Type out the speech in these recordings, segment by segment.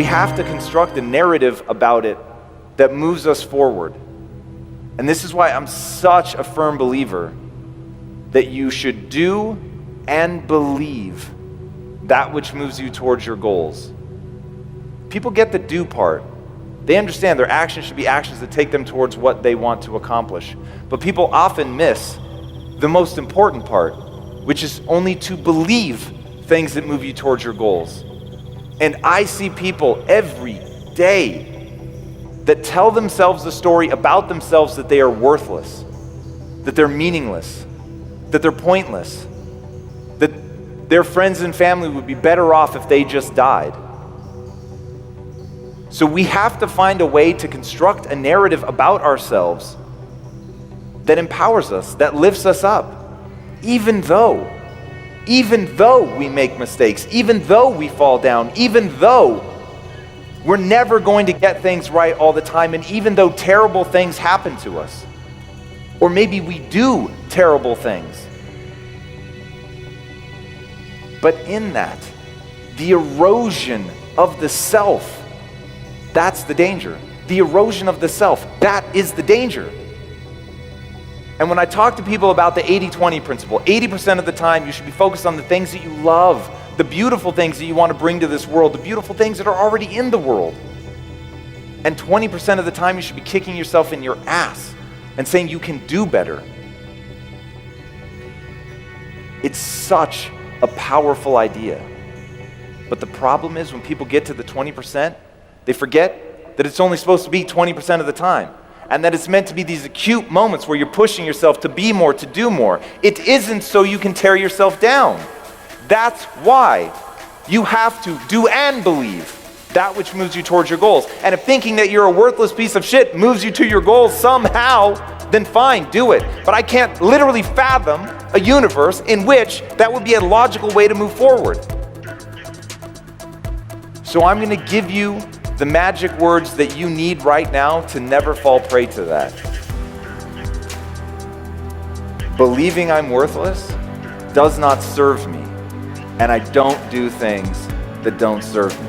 We have to construct a narrative about it that moves us forward. And this is why I'm such a firm believer that you should do and believe that which moves you towards your goals. People get the do part. They understand their actions should be actions that take them towards what they want to accomplish. But people often miss the most important part, which is only to believe things that move you towards your goals. And I see people every day that tell themselves the story about themselves that they are worthless, that they're meaningless, that they're pointless, that their friends and family would be better off if they just died. So we have to find a way to construct a narrative about ourselves that empowers us, that lifts us up, even though we make mistakes, even though we fall down, even though we're never going to get things right all the time, and even though terrible things happen to us, or maybe we do terrible things. But in that, the erosion of the self, that's the danger. The erosion of the self, that is the danger. And when I talk to people about the 80-20 principle, 80% of the time you should be focused on the things that you love, the beautiful things that you want to bring to this world, the beautiful things that are already in the world. And 20% of the time you should be kicking yourself in your ass and saying you can do better. It's such a powerful idea. But the problem is when people get to the 20%, they forget that it's only supposed to be 20% of the time, and that it's meant to be these acute moments where you're pushing yourself to be more, to do more. It isn't so you can tear yourself down. That's why you have to do and believe that which moves you towards your goals. And if thinking that you're a worthless piece of shit moves you to your goals somehow, then fine, do it. But I can't literally fathom a universe in which that would be a logical way to move forward. So I'm going to give you the magic words that you need right now to never fall prey to that. Believing I'm worthless does not serve me, and I don't do things that don't serve me.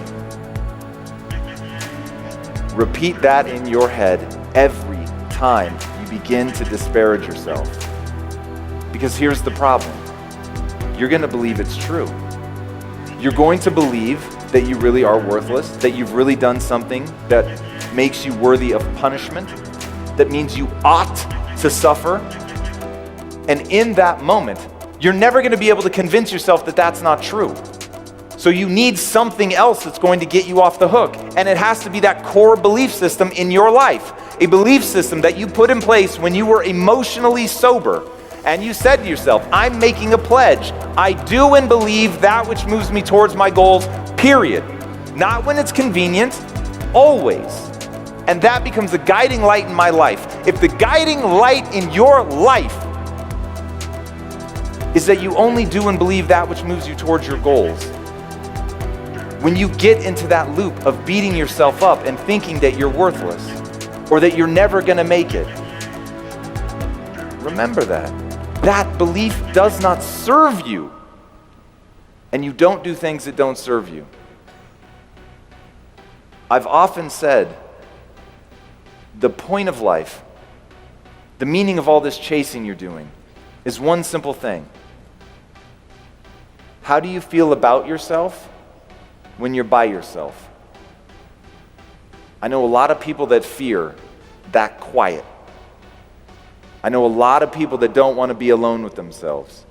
Repeat that in your head every time you begin to disparage yourself. Because here's the problem. You're going to believe it's true. You're going to believe that you really are worthless, that you've really done something that makes you worthy of punishment, that means you ought to suffer. And in that moment, you're never going to be able to convince yourself that that's not true. So you need something else that's going to get you off the hook. And it has to be that core belief system in your life, a belief system that you put in place when you were emotionally sober. And you said to yourself, I'm making a pledge. I do and believe that which moves me towards my goals, period. Not when it's convenient, always. And that becomes the guiding light in my life. If the guiding light in your life is that you only do and believe that which moves you towards your goals, when you get into that loop of beating yourself up and thinking that you're worthless or that you're never going to make it, remember that. That belief does not serve you. And you don't do things that don't serve you. I've often said the point of life, the meaning of all this chasing you're doing, is one simple thing. How do you feel about yourself when you're by yourself? I know a lot of people that fear that quiet. I know a lot of people that don't want to be alone with themselves.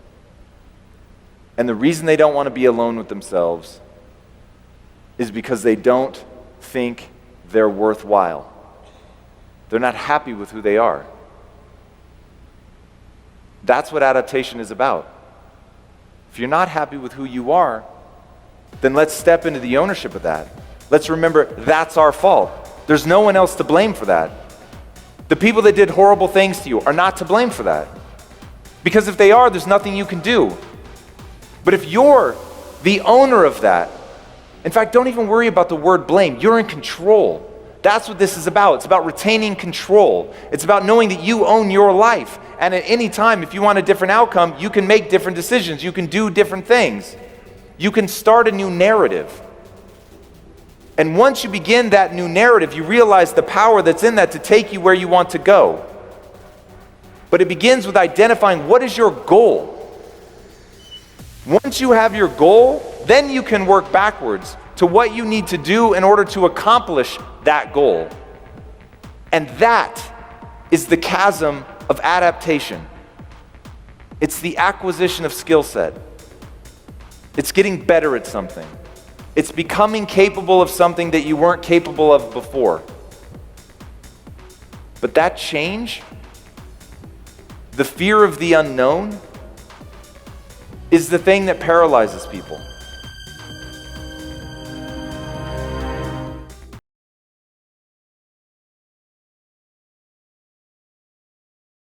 And the reason they don't want to be alone with themselves is because they don't think they're worthwhile. They're not happy with who they are. That's what adaptation is about. If you're not happy with who you are, then let's step into the ownership of that. Let's remember that's our fault. There's no one else to blame for that. The people that did horrible things to you are not to blame for that. Because if they are, there's nothing you can do. But if you're the owner of that, in fact, don't even worry about the word blame. You're in control. That's what this is about. It's about retaining control. It's about knowing that you own your life. And at any time, if you want a different outcome, you can make different decisions. You can do different things. You can start a new narrative. And once you begin that new narrative, you realize the power that's in that to take you where you want to go. But it begins with identifying what is your goal. Once you have your goal, then you can work backwards to what you need to do in order to accomplish that goal. And that is the chasm of adaptation. It's the acquisition of skill set. It's getting better at something. It's becoming capable of something that you weren't capable of before. But that change, the fear of the unknown, is the thing that paralyzes people.